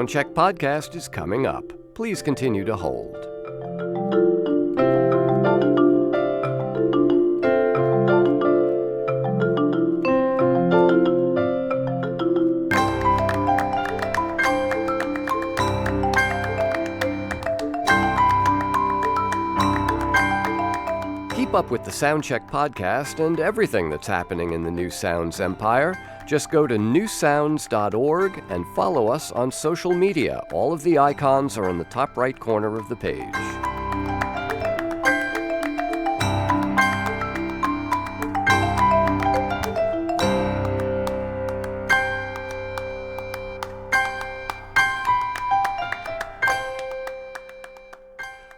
Soundcheck podcast is coming up. Please continue to hold. Keep up with the Soundcheck podcast and everything that's happening in the New Sounds empire. Just go to newsounds.org and follow us on social media. All of the icons are in the top right corner of the page.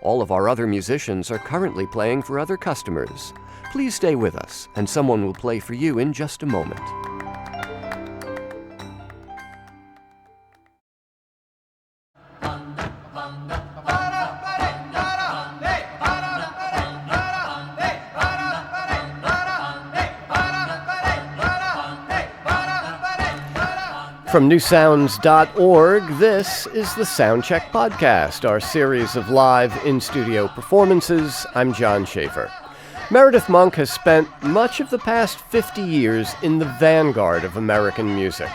All of our other musicians are currently playing for other customers. Please stay with us, and someone will play for you in just a moment. From newsounds.org, this is the Soundcheck Podcast, our series of live in-studio performances. I'm John Schaefer. Meredith Monk has spent much of the past 50 years in the vanguard of American music.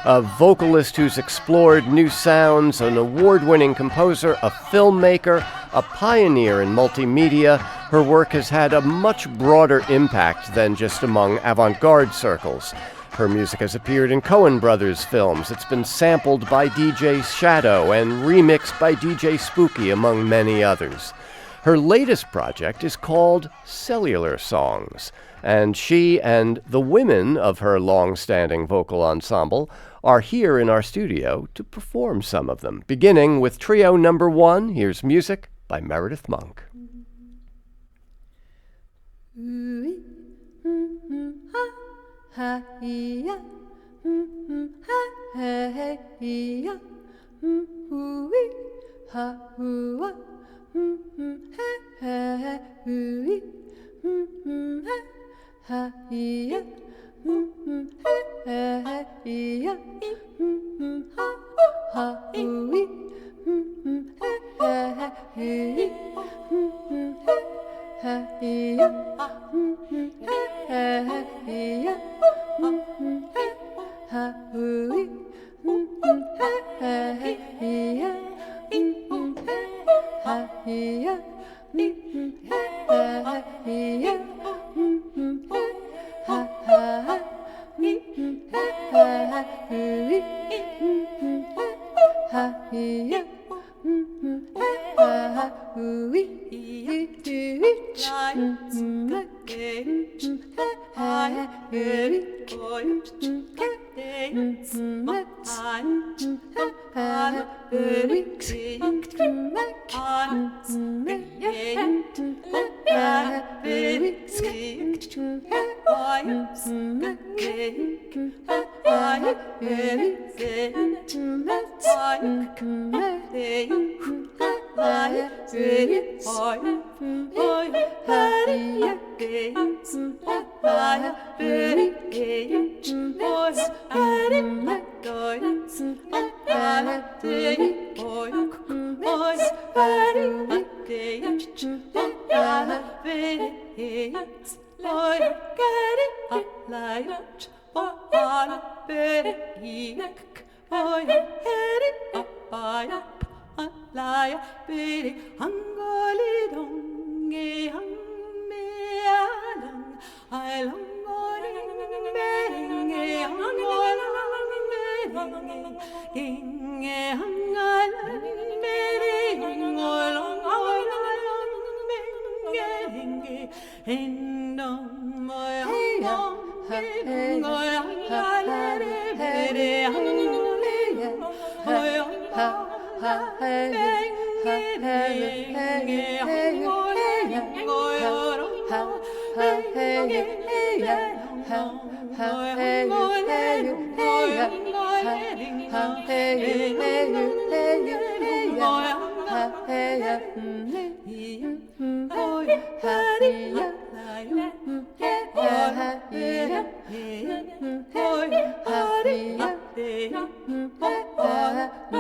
A vocalist who's explored new sounds, an award-winning composer, a filmmaker, a pioneer in multimedia, her work has had a much broader impact than just among avant-garde circles. Her music has appeared in Coen Brothers films. It's been sampled by DJ Shadow and remixed by DJ Spooky, among many others. Her latest project is called Cellular Songs, and she and the women of her long-standing vocal ensemble are here in our studio to perform some of them. Beginning with trio number 1, here's music by Meredith Monk. Ha-ya, ha-hey-ya, ha-hoo-ah, ha-hoo-ee, ha-ya, ha-hey-ya, ha-hoo-ee, ha-hoo-ee, ha-ya, ha-hey-ya, ha-hoo-ee, ha-hey-ya, ha-ya, ha-hey-ya, ha-ha, ha-hoo-ee, ha-ya, ha-hoo-ee,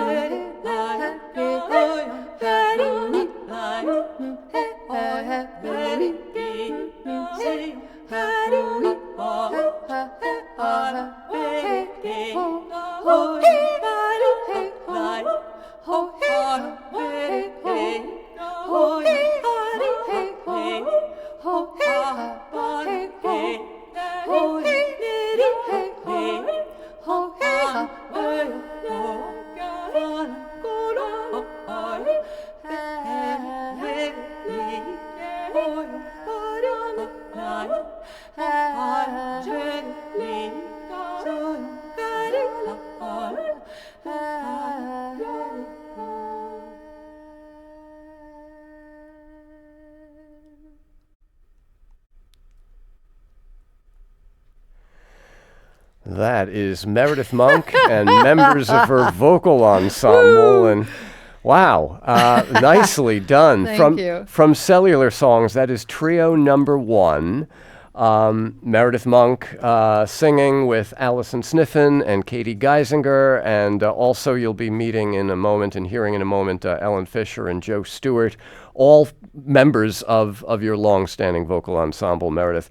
Hey, That is Meredith Monk and members of her vocal ensemble. And wow, nicely done. Thank you. From Cellular Songs, that is trio number 1. Meredith Monk singing with Allison Sniffen and Katie Geisinger, and also you'll be meeting in a moment and hearing in a moment Ellen Fisher and Joe Stewart, all members of your long-standing vocal ensemble, Meredith.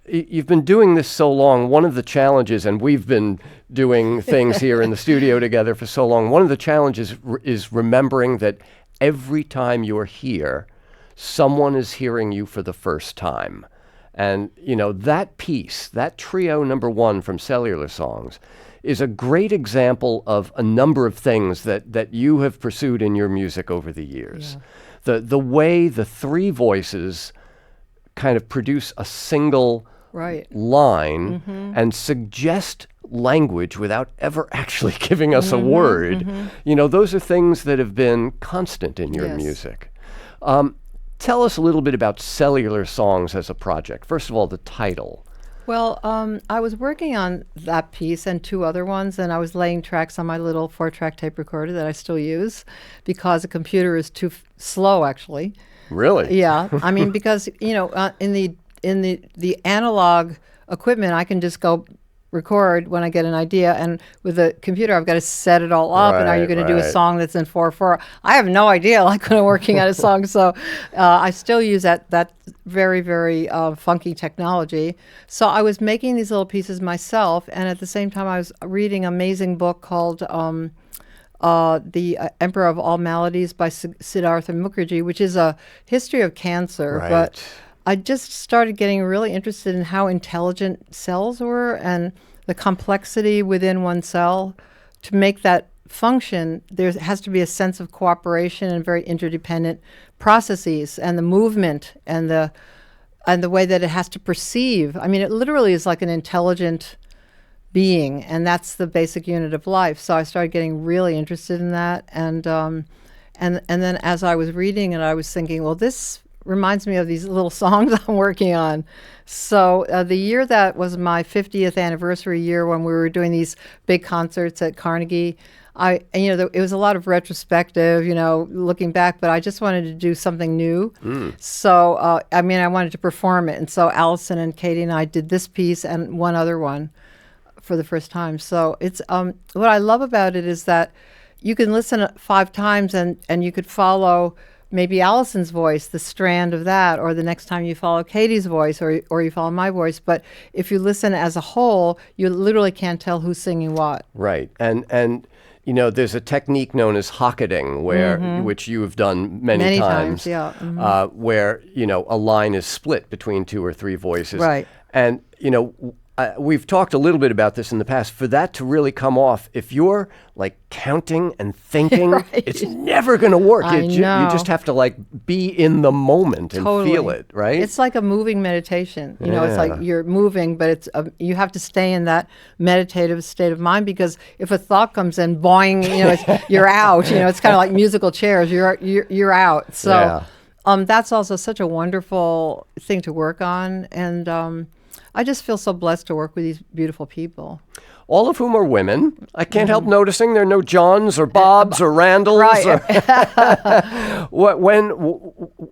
You've been doing this so long. One of the challenges, and we've been doing things here in the studio together for so long, one of the challenges is remembering that every time you're here, someone is hearing you for the first time. And, that piece, that trio number 1 from Cellular Songs, is a great example of a number of things that you have pursued in your music over the years. Yeah. The way the 3 voices kind of produce a single line and suggest language without ever actually giving us a word. Those are things that have been constant in your music. Tell us a little bit about Cellular Songs as a project. First of all, the title. Well, I was working on that piece and 2 other ones, and I was laying tracks on my little 4-track tape recorder that I still use because the computer is too slow, actually. Really? Yeah. I mean, because, in the analog equipment, I can just go record when I get an idea, and with the computer I've got to set it all up. And are you going to do a song that's in 4/4? I have no idea, like when I'm working on a song. So I still use that very, very funky technology. So I was making these little pieces myself, and at the same time I was reading an amazing book called The Emperor of All Maladies by Siddhartha Mukherjee, which is a history of cancer. Right. But I just started getting really interested in how intelligent cells were and the complexity within one cell. To make that function, there has to be a sense of cooperation and very interdependent processes, and the movement and the way that it has to perceive. I mean, it literally is like an intelligent being, and that's the basic unit of life. So I started getting really interested in that, and then as I was reading it, I was thinking, well, this reminds me of these little songs I'm working on. So the year that was my 50th anniversary year, when we were doing these big concerts at Carnegie, it was a lot of retrospective, looking back, but I just wanted to do something new. So, I wanted to perform it. And so Allison and Katie and I did this piece and one other one for the first time. So it's, what I love about it is that you can listen 5 times and you could follow maybe Allison's voice, the strand of that, or the next time you follow Katie's voice, or you follow my voice. But if you listen as a whole, you literally can't tell who's singing what. Right. And there's a technique known as hocketing, which you have done many times. Yeah. Where, a line is split between 2 or 3 voices. Right. And, we've talked a little bit about this in the past. For that to really come off, if you're like counting and thinking, right. It's never going to work. I know. You just have to like be in the moment and feel it, right? It's like a moving meditation. It's like you're moving, but it's you have to stay in that meditative state of mind, because if a thought comes in, boing, you're out. It's kind of like musical chairs. You're out. So that's also such a wonderful thing to work on, and I just feel so blessed to work with these beautiful people. All of whom are women. I can't help noticing there are no Johns or Bobs or Randalls. Right.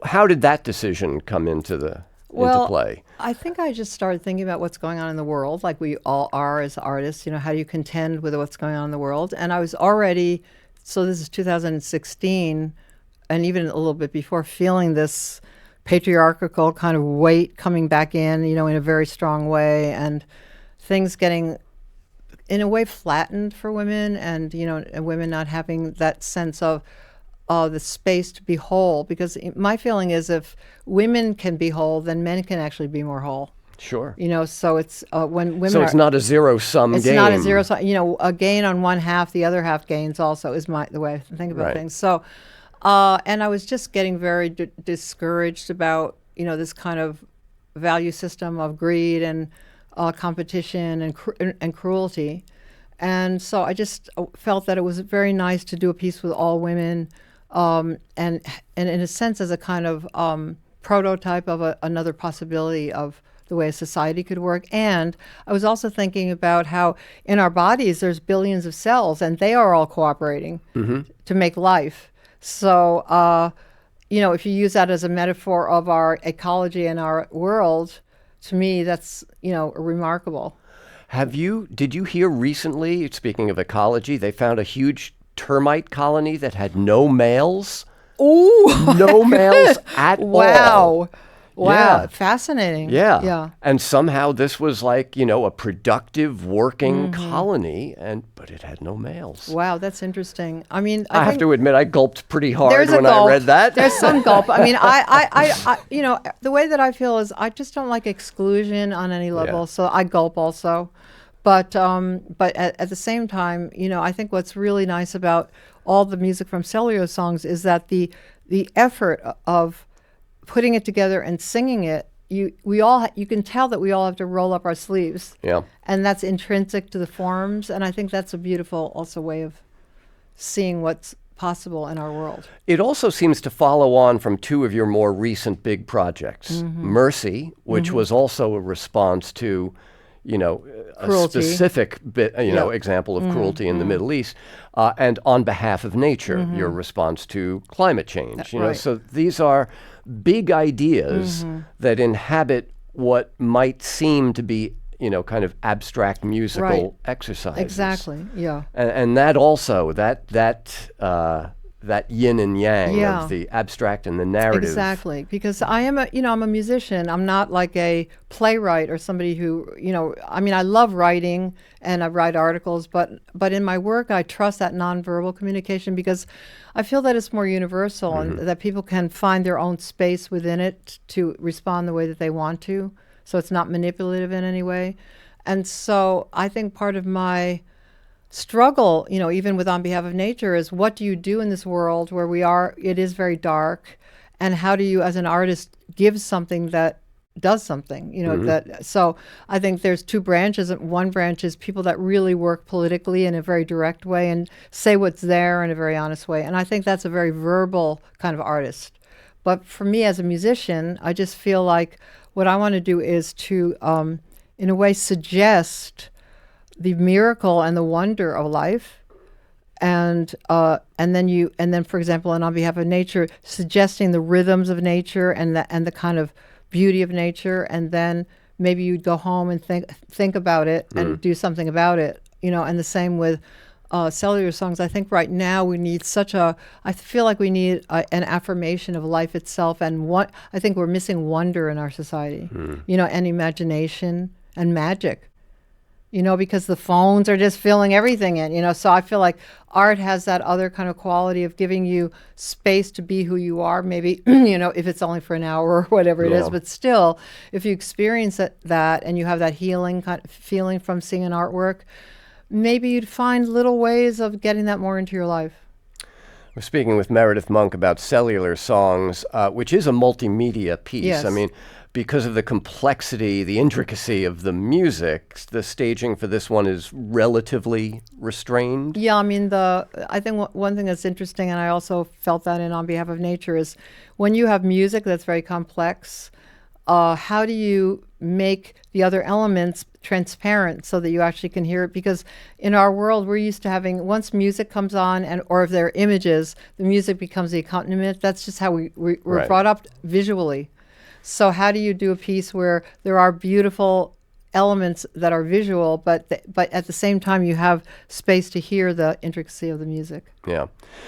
How did that decision come into play? I think I just started thinking about what's going on in the world, like we all are as artists. How do you contend with what's going on in the world? And I was already, so this is 2016, and even a little bit before, feeling this patriarchal kind of weight coming back in a very strong way, and things getting, in a way, flattened for women, and and women not having that sense of the space to be whole. Because my feeling is, if women can be whole, then men can actually be more whole. Sure. So it's when women. So it's not a zero-sum game. It's not a zero-sum. A gain on one half, the other half gains also, is the way I think about things. So. And I was just getting very discouraged about, this kind of value system of greed and competition and cruelty. And so I just felt that it was very nice to do a piece with all women, and in a sense as a kind of prototype of another possibility of the way a society could work. And I was also thinking about how in our bodies there's billions of cells, and they are all cooperating to make life. So, if you use that as a metaphor of our ecology and our world, to me, that's, remarkable. Did you hear recently, speaking of ecology, they found a huge termite colony that had no males? Ooh! No males at all. Wow. Yeah. Fascinating. Yeah. Yeah. And somehow this was like, a productive working colony, but it had no males. Wow, that's interesting. I mean, I have to admit, I gulped pretty hard there's a when gulp. I read that. There's some gulp. I mean, I the way that I feel is I just don't like exclusion on any level, Yeah. so I gulp also. But at the same time, I think what's really nice about all the music from Cellular Songs is that the effort of putting it together and singing it, you can tell that we all have to roll up our sleeves. Yeah. And that's intrinsic to the forms, and I think that's a beautiful also way of seeing what's possible in our world. It also seems to follow on from two of your more recent big projects. Mercy, which was also a response to, a Cruelty. specific example of cruelty in the Middle East, and On Behalf of Nature, your response to climate change. Right. So these are big ideas that inhabit what might seem to be, kind of abstract musical Right. exercises. Exactly. Yeah. And that also, that yin and yang Yeah. of the abstract and the narrative. Exactly, because I'm a musician. I'm not like a playwright or somebody who, I mean, I love writing and I write articles, but in my work, I trust that nonverbal communication because I feel that it's more universal and that people can find their own space within it to respond the way that they want to. So it's not manipulative in any way. And so I think part of my struggle, even with On Behalf of Nature, is what do you do in this world where it is very dark, and how do you as an artist give something that does something, so I think there's two branches. One branch is people that really work politically in a very direct way and say what's there in a very honest way, and I think that's a very verbal kind of artist. But for me as a musician, I just feel like what I want to do is to in a way suggest the miracle and the wonder of life, and then for example, and On Behalf of Nature, suggesting the rhythms of nature and the kind of beauty of nature, and then maybe you'd go home and think about it and do something about it, and the same with Cellular Songs. I think right now we need I feel like we need an affirmation of life itself, and I think we're missing wonder in our society, and imagination and magic. Because the phones are just filling everything in, so I feel like art has that other kind of quality of giving you space to be who you are, maybe, if it's only for an hour or whatever it is, but still, if you experience that and you have that healing kind of feeling from seeing an artwork, maybe you'd find little ways of getting that more into your life. We're speaking with Meredith Monk about Cellular Songs, which is a multimedia piece. Yes. I mean, because of the complexity, the intricacy of the music, the staging for this one is relatively restrained. Yeah, I mean, I think one thing that's interesting, and I also felt that in On Behalf of Nature, is when you have music that's very complex, how do you make the other elements transparent so that you actually can hear it? Because in our world, we're used to having, once music comes on, or if there are images, the music becomes the accompaniment. That's just how we're Right. brought up visually. So how do you do a piece where there are beautiful elements that are visual, but at the same time you have space to hear the intricacy of the music? Yeah.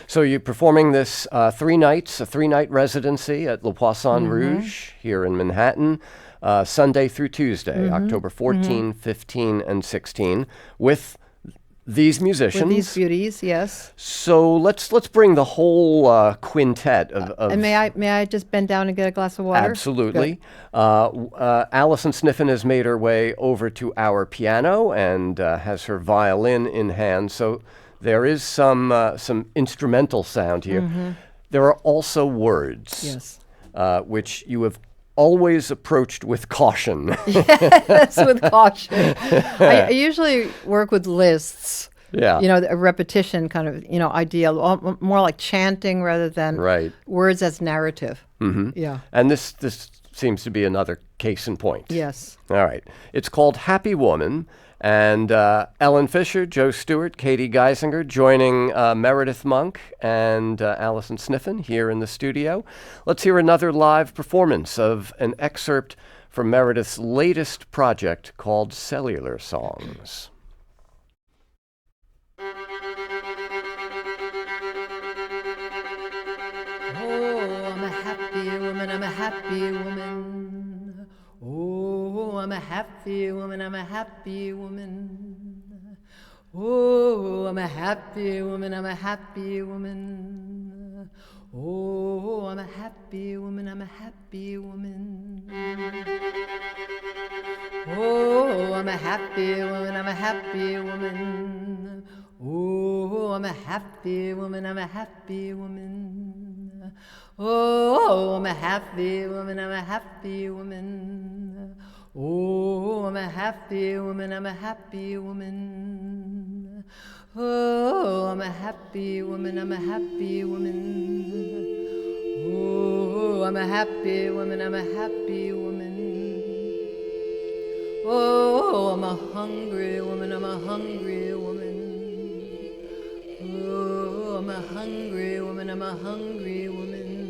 So you're performing this 3 nights, a 3-night residency at Le Poisson Rouge here in Manhattan, Sunday through Tuesday, October 14, 15, and 16, with these musicians. With these beauties, yes. So let's bring the whole quintet of And may I just bend down and get a glass of water? Absolutely. Alison Sniffen has made her way over to our piano and has her violin in hand. So there is some instrumental sound here. There are also words, Yes. which you have always approached with caution. Yes, with caution. I usually work with lists. Yeah. A repetition kind of, idea, more like chanting rather than Right. words as narrative. Yeah. And this seems to be another case in point. Yes. All right. It's called Happy Woman, and Ellen Fisher, Joe Stewart, Katie Geisinger joining Meredith Monk and Allison Sniffen here in the studio. Let's hear another live performance of an excerpt from Meredith's latest project called Cellular Songs. I'm a happy woman. Oh, I'm a happy woman. I'm a happy woman. Oh, I'm a happy woman. I'm a happy woman. Oh, I'm a happy woman. I'm a happy woman. Oh, I'm a happy woman. I'm a happy woman. Oh, I'm a happy woman. I'm a happy woman. Oh, I'm a happy woman, I'm a happy woman. Oh, I'm a happy woman, I'm a happy woman. Oh, I'm a happy woman, I'm a happy woman. Oh, I'm a happy woman, I'm a happy woman. Oh, I'm a hungry woman, I'm a hungry woman. Oh, I'm a hungry woman, I'm a hungry woman.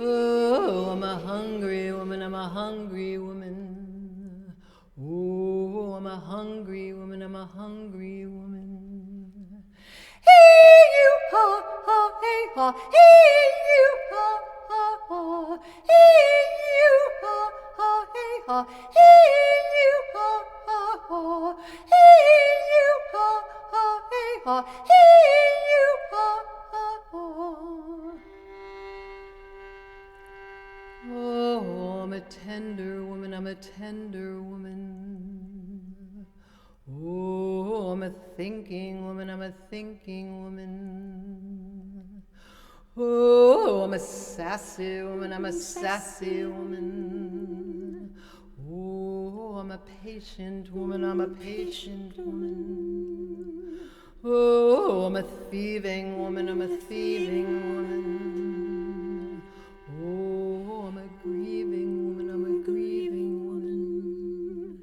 Oh, I'm a hungry woman, I'm a hungry woman. Oh, I'm a hungry woman, I'm a hungry woman. Hey, you, ha, ha, hey, ha, hey, you, ha, ha, ha. Hey, you, ha, ha, hey, ha, hey, you, ha, ha, ha. Hey, you, ha, ha, hey, ha, hey, you, ha, ha, ha. Oh, I'm a tender woman, I'm a tender woman. Oh, I'm a thinking woman, I'm a thinking woman. Oh, I'm a sassy woman, I'm a sassy woman. Oh, I'm a patient woman, I'm a patient woman. Oh, I'm a thieving woman, I'm a thieving woman. Oh, I'm a grieving woman, I'm a grieving woman.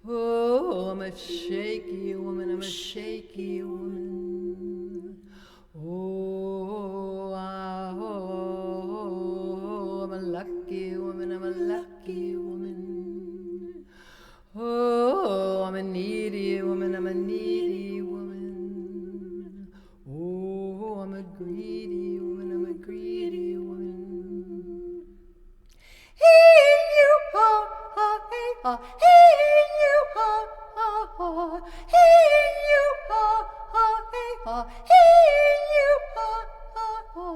Oh, I'm a shaky woman, I'm a shaky woman. Oh, I'm a lucky woman, I'm a lucky woman. Oh, I'm a needy woman, I'm a needy woman. Oh, I'm a greedy woman, I'm a greedy woman. Hey, you, ha, ha, hey, ha, hey, you, ha, ha, ha. Hey, you, ha, ha, hey, ha, hey, you, ha, ha, ha.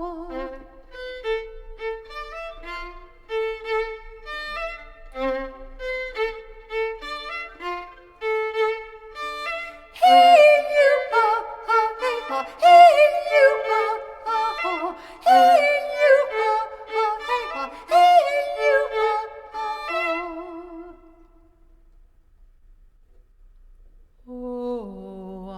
Hey, you, ha, ha, hey, ha, hey, you, ha, ha, ha. Hey, you, ha, ha, hey, ha, hey, you, ha, ha, ha. Oh,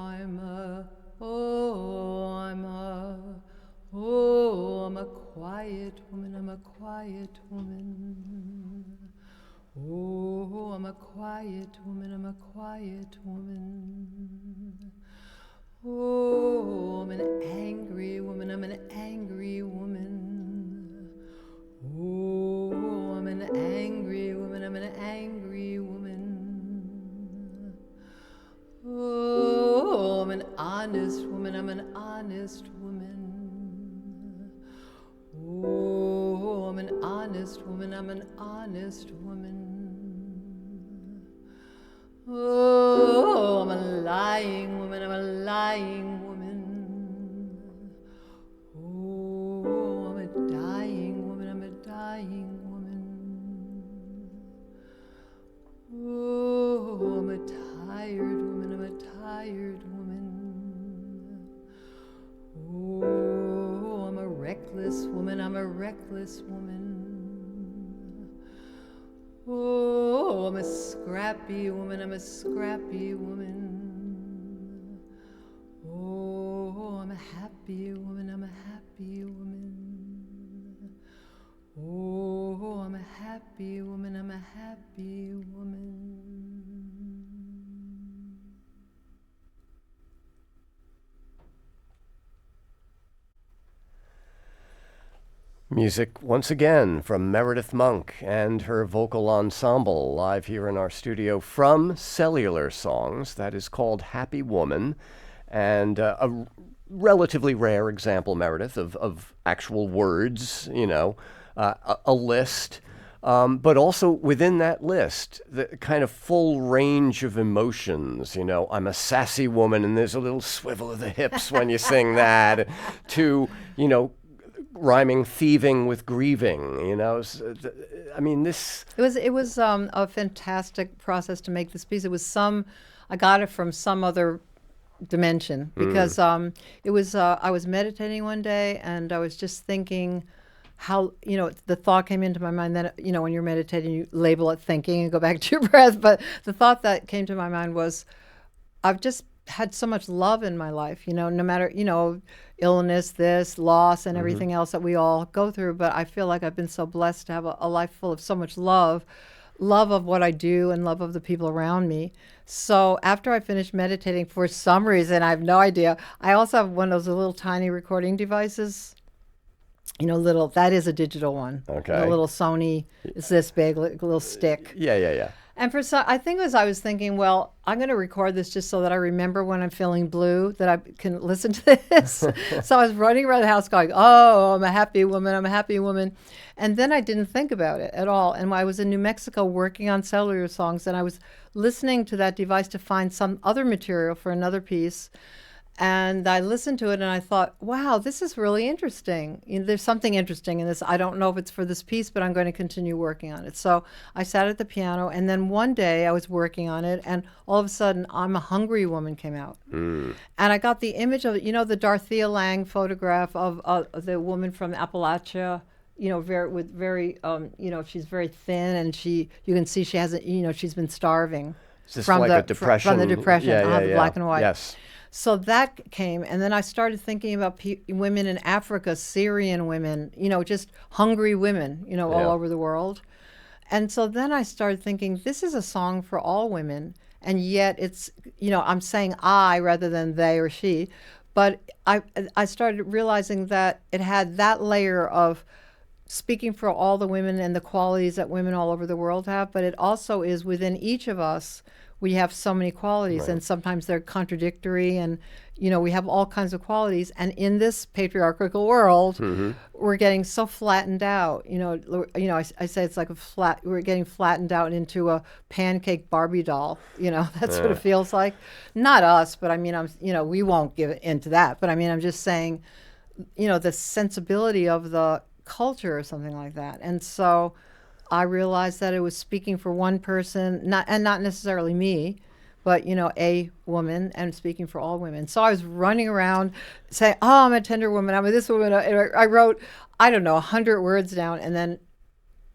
I'm a quiet woman, I'm a quiet woman. Oh, I'm a quiet woman, I'm a quiet woman. Oh, I'm an angry woman, I'm an angry woman. Oh, I'm an angry woman, I'm an angry woman. Oh, I'm an honest woman, I'm an honest woman. Oh, I'm an honest woman, I'm an honest woman. Oh, I'm a lying woman, I'm a lying woman. Oh, I'm a dying woman, I'm a dying woman. Oh, I'm a tired woman, I'm a tired woman. Oh, I'm a reckless woman, I'm a reckless woman. Oh, I'm a scrappy woman, I'm a scrappy woman. Oh, I'm a happy woman, I'm a happy woman. Oh, happy woman, I'm a happy woman. Music once again from Meredith Monk and her vocal ensemble live here in our studio from Cellular Songs. That is called Happy Woman, and a relatively rare example, Meredith, of actual words, a list. But also within that list, the kind of full range of emotions. I'm a sassy woman, and there's a little swivel of the hips when you sing that, to, rhyming thieving with grieving. This. It was a fantastic process to make this piece. I got it from some other dimension because it was. I was meditating one day and I was just thinking how the thought came into my mind. Then when you're meditating, you label it thinking and go back to your breath. But the thought that came to my mind was, I've just had so much love in my life, no matter, illness, this, loss, and everything else that we all go through. But I feel like I've been so blessed to have a life full of so much love of what I do and love of the people around me. So after I finished meditating, for some reason, I have no idea, I also have one of those little tiny recording devices. That is a digital one. Okay. A little Sony, it's this big, little stick. Yeah. And I think as I was thinking, well, I'm going to record this just so that I remember when I'm feeling blue, that I can listen to this. So I was running around the house going, oh, I'm a happy woman, I'm a happy woman. And then I didn't think about it at all. And I was in New Mexico working on Cellular Songs, and I was listening to that device to find some other material for another piece. And I listened to it and I thought, wow, this is really interesting. There's something interesting in this. I don't know if it's for this piece, but I'm going to continue working on it. So I sat at the piano, and then one day I was working on it, and all of a sudden, I'm a Hungry Woman came out. And I got the image of, the Dorothea Lange photograph of the woman from Appalachia, she's very thin, and you can see she hasn't, she's been starving. Is this from like a depression? From the depression, the black and white. Yes. So that came, and then I started thinking about women in Africa, Syrian women, just hungry women, all over the world. And so then I started thinking, this is a song for all women, and yet it's, I'm saying I rather than they or she, but I started realizing that it had that layer of speaking for all the women and the qualities that women all over the world have, but it also is within each of us. We have so many qualities, right. And sometimes they're contradictory, and we have all kinds of qualities. And in this patriarchal world, we're getting so flattened out. I say it's like we're getting flattened out into a pancake Barbie doll. That's what it feels like. Not us, but I mean, we won't give into that. But I mean, I'm just saying, the sensibility of the culture or something like that. And so I realized that it was speaking for one person, not necessarily me, but a woman, and speaking for all women. So I was running around saying, "Oh, I'm a tender woman. I'm a this woman." I wrote, 100 words down, and then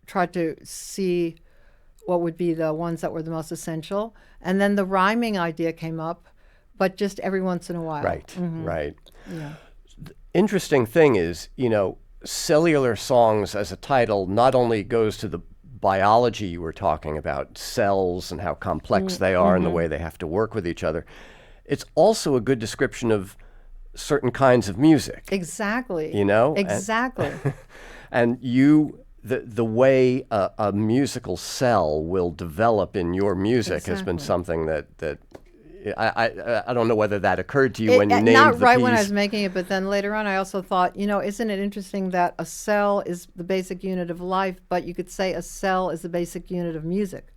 tried to see what would be the ones that were the most essential. And then the rhyming idea came up, but just every once in a while. Right. Right. Yeah. The interesting thing is, Cellular Songs as a title not only goes to the biology you were talking about, cells and how complex they are and the way they have to work with each other. It's also a good description of certain kinds of music. Exactly. Exactly. And the way a musical cell will develop in your music has been something that I don't know whether that occurred to you when you named the piece. Not right when I was making it, but then later on I also thought, isn't it interesting that a cell is the basic unit of life, but you could say a cell is the basic unit of music.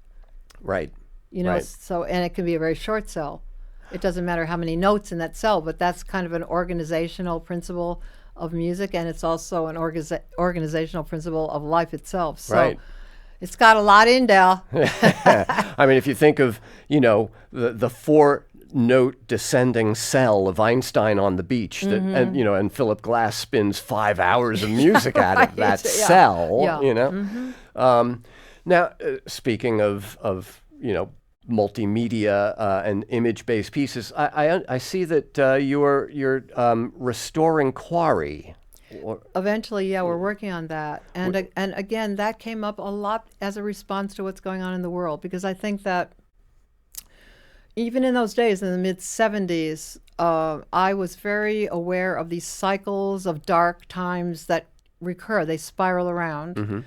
Right. Right. So, and it can be a very short cell. It doesn't matter how many notes in that cell, but that's kind of an organizational principle of music, and it's also an organizational principle of life itself. So right. It's got a lot in there. I mean, if you think of, the 4-note descending cell of Einstein on the beach, and Philip Glass spins 5 hours of music out of that cell, Now, speaking of multimedia and image-based pieces, I see that you're restoring Quarry. Eventually, yeah, we're working on that. And again, that came up a lot as a response to what's going on in the world, because I think that even in those days, in the mid 70s, I was very aware of these cycles of dark times that recur. They spiral around.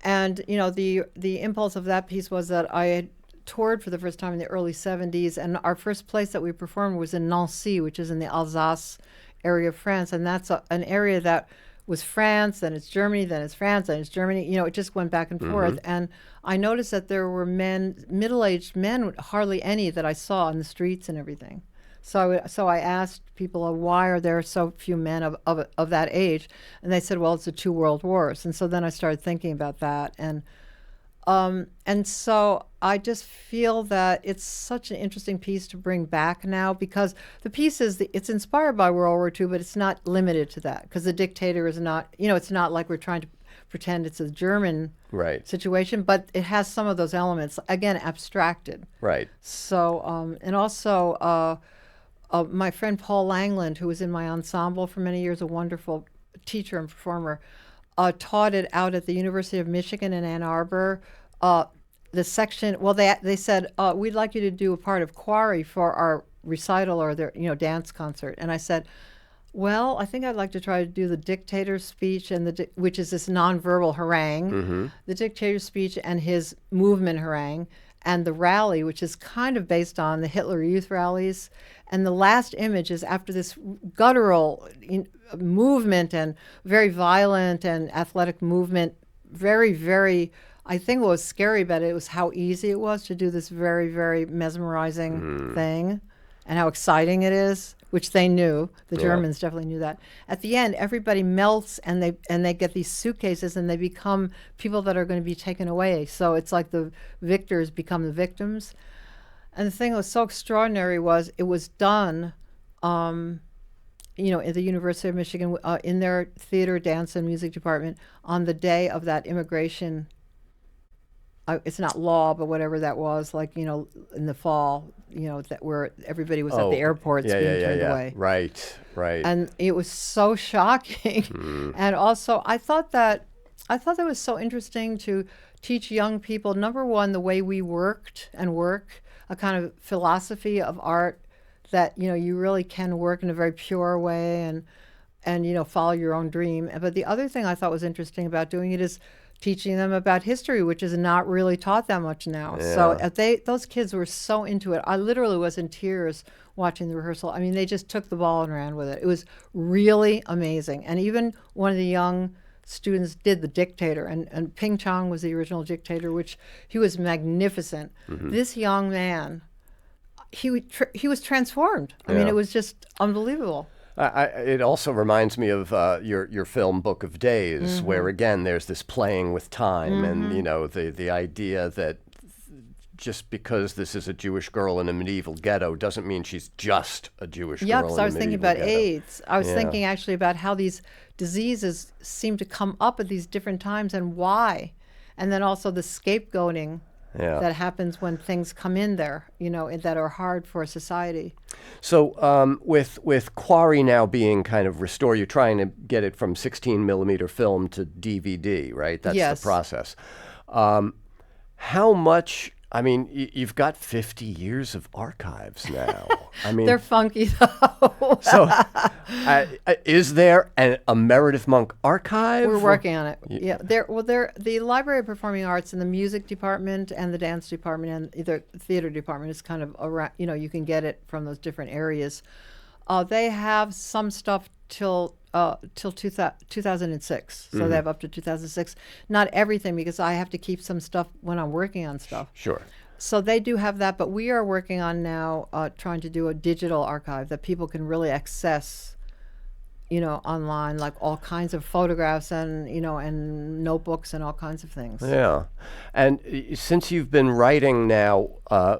And, the impulse of that piece was that I had toured for the first time in the early 70s, and our first place that we performed was in Nancy, which is in the Alsace area of France. And that's an area that was France, then it's Germany, then it's France, then it's Germany. It just went back and forth. And I noticed that there were middle-aged men, hardly any that I saw on the streets and everything. So I asked people, why are there so few men of that age? And they said, well, it's the 2 world wars. And so then I started thinking about that. And so I just feel that it's such an interesting piece to bring back now, because the piece it's inspired by World War II, but it's not limited to that, because the dictator is not, it's not like we're trying to pretend it's a German situation, but it has some of those elements, again, abstracted. Right. So, and also my friend Paul Langland, who was in my ensemble for many years, a wonderful teacher and performer, taught it out at the University of Michigan in Ann Arbor. The section, well, they said, we'd like you to do a part of Quarry for our recital or their, dance concert. And I said, well, I think I'd like to try to do the dictator's speech, and which is this nonverbal harangue, the dictator's speech and his movement harangue, and the rally, which is kind of based on the Hitler Youth rallies. And the last image is after this guttural movement and very violent and athletic movement, very, very, I think what was scary about it was how easy it was to do this very, very mesmerizing thing, and how exciting it is, which they knew. The Germans definitely knew that. At the end, everybody melts, and they get these suitcases, and they become people that are going to be taken away. So it's like the victors become the victims. And the thing that was so extraordinary was it was done, at the University of Michigan, in their theater, dance, and music department on the day of that immigration. It's not law, but whatever that was, like, in the fall, that where everybody was at the airports being turned away. Right. And it was so shocking. And also, I thought that was so interesting to teach young people, number one, the way we worked and work, a kind of philosophy of art that, you really can work in a very pure way and follow your own dream. But the other thing I thought was interesting about doing it is teaching them about history, which is not really taught that much now. Yeah. So those kids were so into it. I literally was in tears watching the rehearsal. I mean, they just took the ball and ran with it. It was really amazing. And even one of the young students did the dictator, and Ping Chong was the original dictator, which he was magnificent. This young man, he was transformed. I mean, it was just unbelievable. It also reminds me of your film Book of Days, where again there's this playing with time, and the idea that just because this is a Jewish girl in a medieval ghetto doesn't mean she's just a Jewish girl in a medieval ghetto. I was thinking about AIDS. I was thinking actually about how these diseases seem to come up at these different times and why, and then also the scapegoating that happens when things come in there, that are hard for society. So with Quarry now being kind of restored, you're trying to get it from 16 millimeter film to DVD, right? That's the process. How much? I mean, you've got 50 years of archives now. I mean, they're funky though. So, is there a Meredith Monk archive? We're working on it. Yeah, the Library of Performing Arts and the music department and the dance department and the theater department is kind of around. You can get it from those different areas. They have some stuff till 2006. So they have up to 2006. Not everything, because I have to keep some stuff when I'm working on stuff. Sure. So they do have that, but we are working on now trying to do a digital archive that people can really access, online, like all kinds of photographs and, and notebooks and all kinds of things. Yeah. And since you've been writing now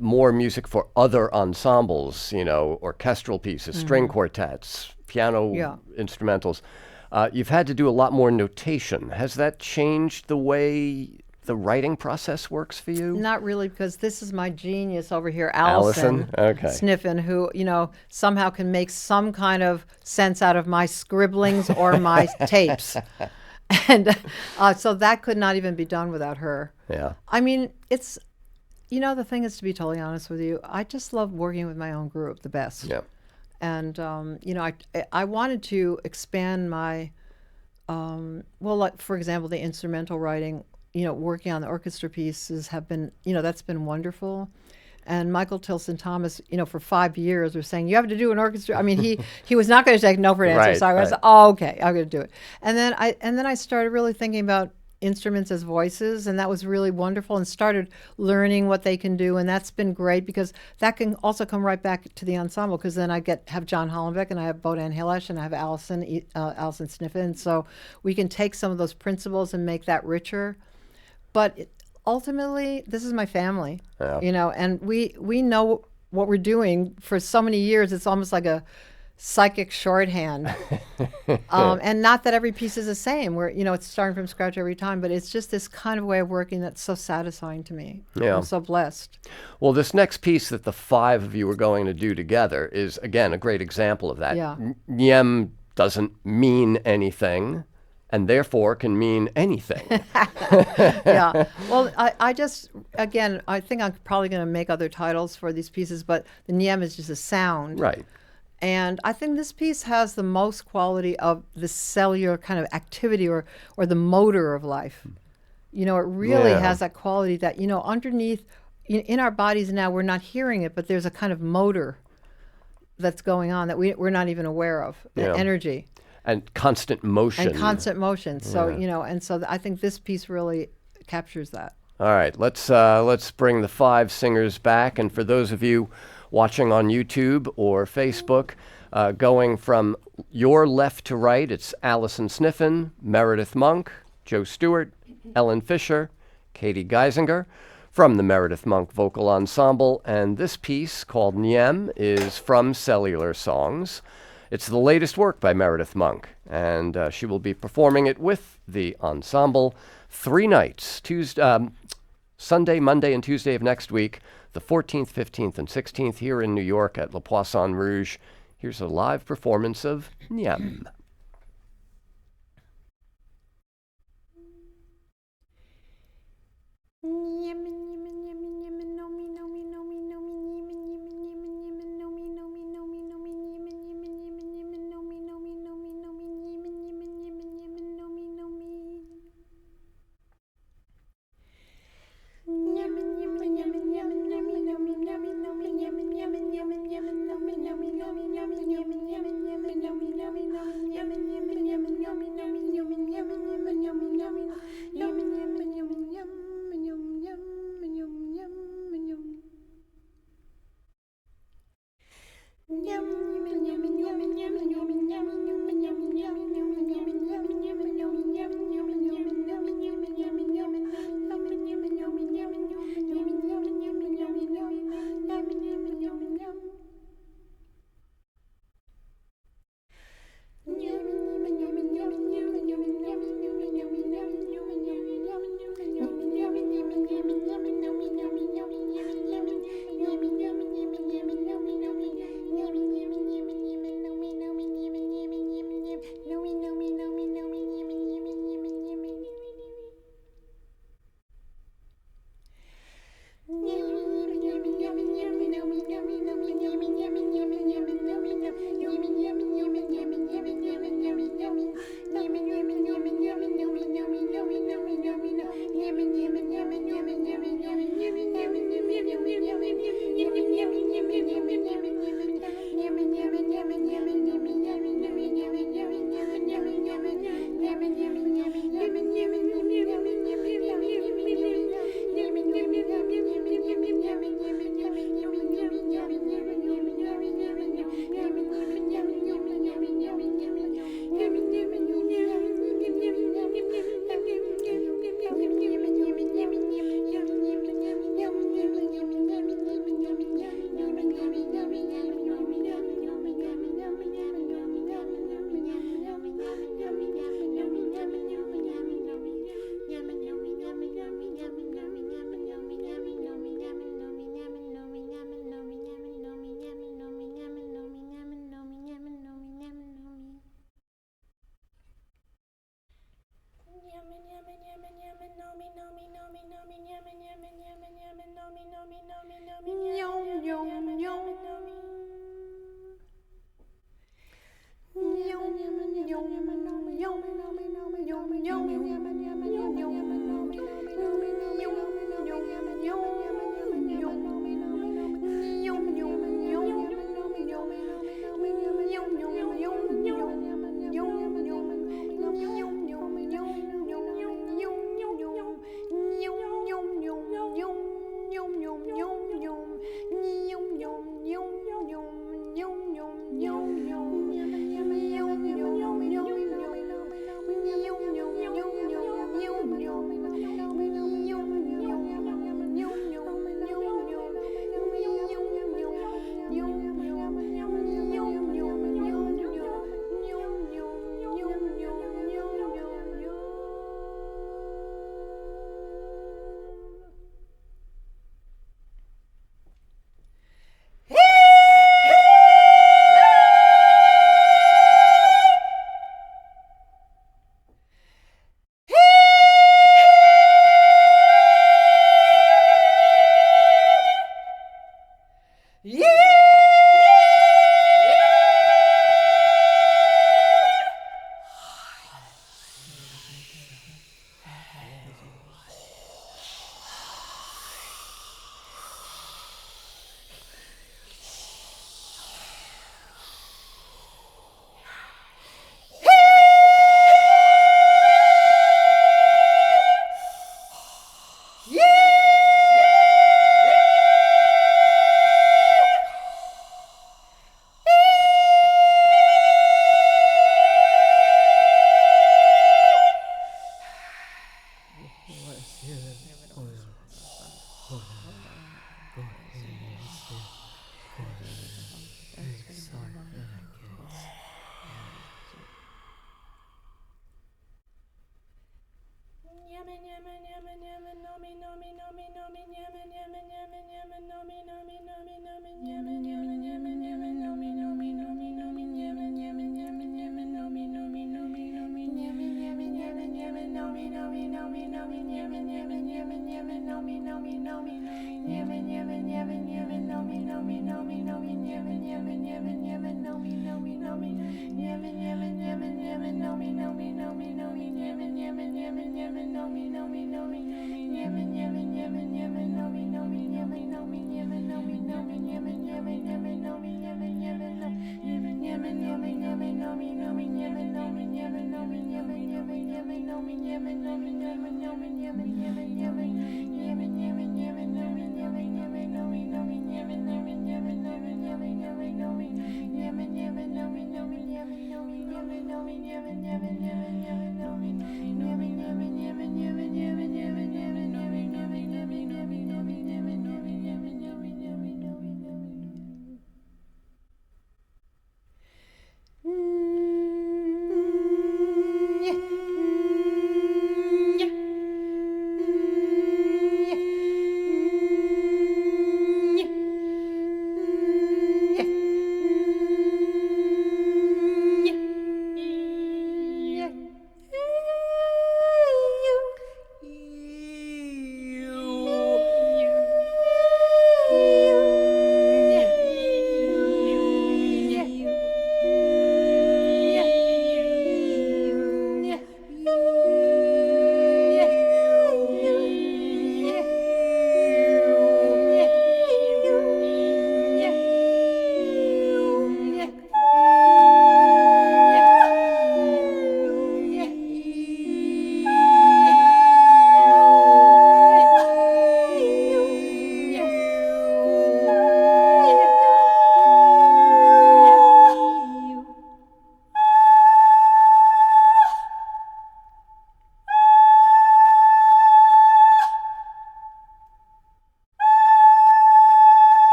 more music for other ensembles, orchestral pieces, string quartets, piano instrumentals, you've had to do a lot more notation. Has that changed the way the writing process works for you? Not really, because this is my genius over here, Allison? Allison Okay. Sniffen, who, somehow can make some kind of sense out of my scribblings or my tapes. And so that could not even be done without her. Yeah. I mean, it's, the thing is, to be totally honest with you, I just love working with my own group the best. Yeah. And, I wanted to expand my, like, for example, the instrumental writing, working on the orchestra pieces have been, that's been wonderful. And Michael Tilson Thomas, for 5 years was saying, you have to do an orchestra. I mean, he was not going to take no for an answer. Right, So I was, right. oh, okay, I'm going to do it. And then I started really thinking about instruments as voices, and that was really wonderful, and started learning what they can do. And that's been great, because that can also come right back to the ensemble, because then I have John Hollenbeck, and I have Bodan Hilesh, and I have Allison Sniffen. So we can take some of those principles and make that richer. But ultimately, this is my family, and we know what we're doing for so many years. It's almost like a psychic shorthand. And not that every piece is the same, where, it's starting from scratch every time, but it's just this kind of way of working that's so satisfying to me. Yeah. I'm so blessed. Well, this next piece that the five of you are going to do together is, again, a great example of that. Yeah. Nyem doesn't mean anything, and therefore can mean anything. Yeah. Well, I just, again, I think I'm probably going to make other titles for these pieces, but the Nyem is just a sound. Right. And I think this piece has the most quality of the cellular kind of activity, or the motor of life. It really has that quality that, underneath, in our bodies now, we're not hearing it, but there's a kind of motor that's going on that we're not even aware of, Yeah. energy. And constant motion. And constant motion. So, and so I think this piece really captures that. All right, let's bring the five singers back. And for those of you watching on YouTube or Facebook, going from your left to right, it's Allison Sniffen, Meredith Monk, Joe Stewart, Ellen Fisher, Katie Geisinger from the Meredith Monk Vocal Ensemble. And this piece, called Nyem, is from Cellular Songs. It's the latest work by Meredith Monk, and she will be performing it with the ensemble 3 nights, Sunday, Monday, and Tuesday of next week, the 14th, 15th, and 16th here in New York at Le Poisson Rouge. Here's a live performance of Nyem.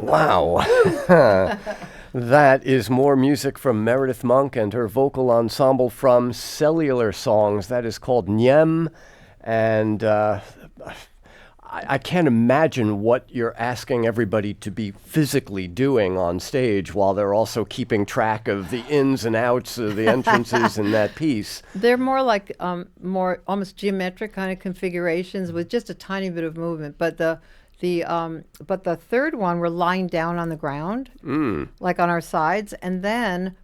Wow. That is more music from Meredith Monk and her vocal ensemble from Cellular Songs. That is called Nyem. And I can't imagine what you're asking everybody to be physically doing on stage while they're also keeping track of the ins and outs of the entrances in that piece. They're more like more almost geometric kind of configurations with just a tiny bit of movement. But the third one, we're lying down on the ground, like on our sides, and then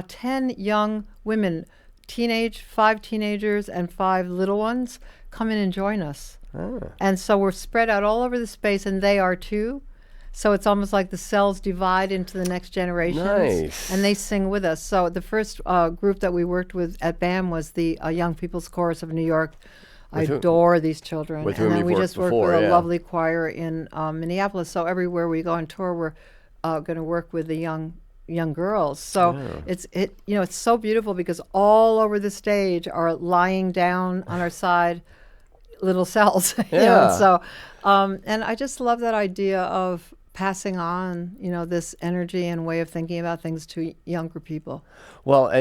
10 young women, 5 teenagers and 5 little ones, come in and join us. And so we're spread out all over the space, and they are too. So it's almost like the cells divide into the next generations, Nice. and they sing with us. So the first group that we worked with at BAM was the Young People's Chorus of New York. I adore these children. With and whom then you've we worked just worked before, with a yeah. lovely choir in Minneapolis. So everywhere we go on tour, we're going to work with the young girls. So it's so beautiful because all over the stage are lying down on our side little cells. Yeah. And so and I just love that idea of passing on, this energy and way of thinking about things to younger people. Well,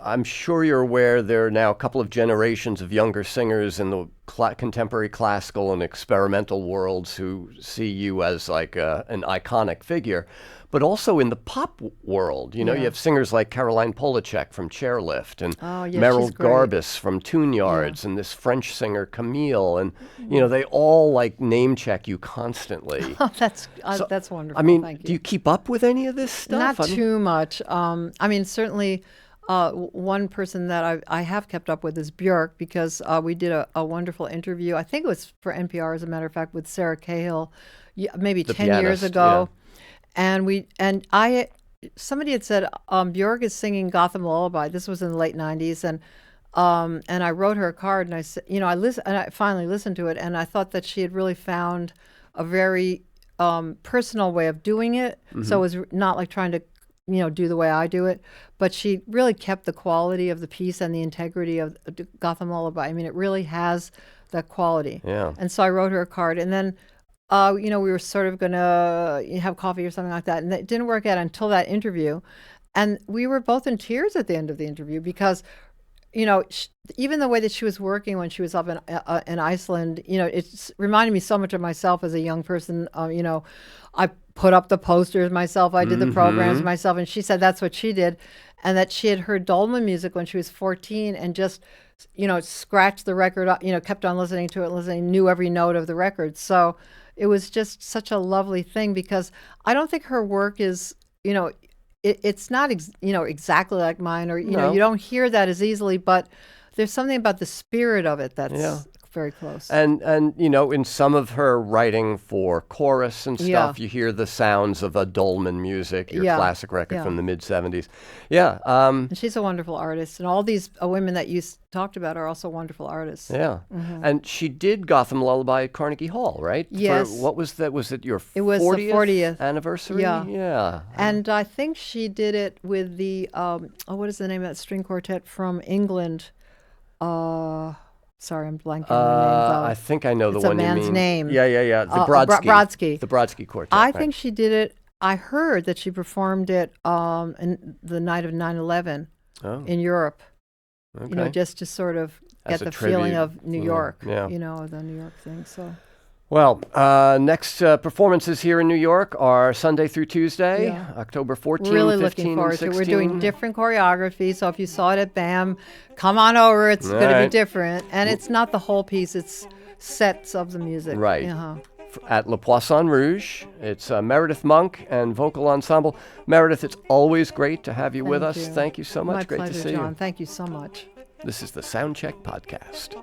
I'm sure you're aware there are now a couple of generations of younger singers in the contemporary classical and experimental worlds who see you as like an iconic figure, but also in the pop world. You have singers like Caroline Polachek from Chairlift and Meryl she's great. Garbus from Tune Yards and this French singer Camille. And, they all like name check you constantly. Oh, that's wonderful. I mean, Thank you. do you keep up with any of this stuff? Not too much. Certainly one person that I have kept up with is Björk, because we did a wonderful interview. I think it was for NPR, as a matter of fact, with Sarah Cahill, maybe The 10 years pianist, ago. Somebody had said Björk is singing Gotham Lullaby. This was in the late 90s, and I wrote her a card, and I said, I finally listened to it, and I thought that she had really found a very personal way of doing it. So it was not like trying to do the way I do it, but she really kept the quality of the piece and the integrity of Gotham Lullaby. I mean, it really has that quality. Yeah. And so I wrote her a card, and then we were sort of going to have coffee or something like that, and it didn't work out until that interview. And we were both in tears at the end of the interview because, even the way that she was working when she was up in Iceland, it reminded me so much of myself as a young person. I put up the posters myself, I did the programs myself, and she said that's what she did, and that she had heard Dolman music when she was 14 and just, scratched the record up, kept on listening to it, knew every note of the record. So it was just such a lovely thing because I don't think her work is, it's not, exactly like mine, or, you don't hear that as easily, but there's something about the spirit of it that's very close. And in some of her writing for chorus and stuff, you hear the sounds of a Dolman music, your classic record from the mid-'70s. Yeah. And she's a wonderful artist. And all these women that you talked about are also wonderful artists. Yeah. And she did Gotham Lullaby at Carnegie Hall, right? Yes. What was that? Was it your 40th, it was the 40th anniversary? Yeah. And I think she did it with the, what is the name of that string quartet from England? Sorry, I'm blanking on the name, though. I think I know the It's one a you mean. man's name. Yeah. The Brodsky. Brodsky. The Brodsky Quartet. I right. think she did it. I heard that she performed it in the night of 9/11 in Europe. Okay. Just to sort of As get a the feeling tribute. of New York. Yeah. The New York thing. So. Well, next performances here in New York are Sunday through Tuesday, October 14, We're really 15, looking forward to it. We're 16. doing different choreography, so if you saw it at BAM, come on over. It's going to be different. And it's not the whole piece, it's sets of the music. Right. Uh-huh. At Le Poisson Rouge. It's Meredith Monk and vocal ensemble. Meredith, it's always great to have you with us. you. Thank you so much. My Great pleasure, to see John. you. Thank you so much. This is the Soundcheck Podcast.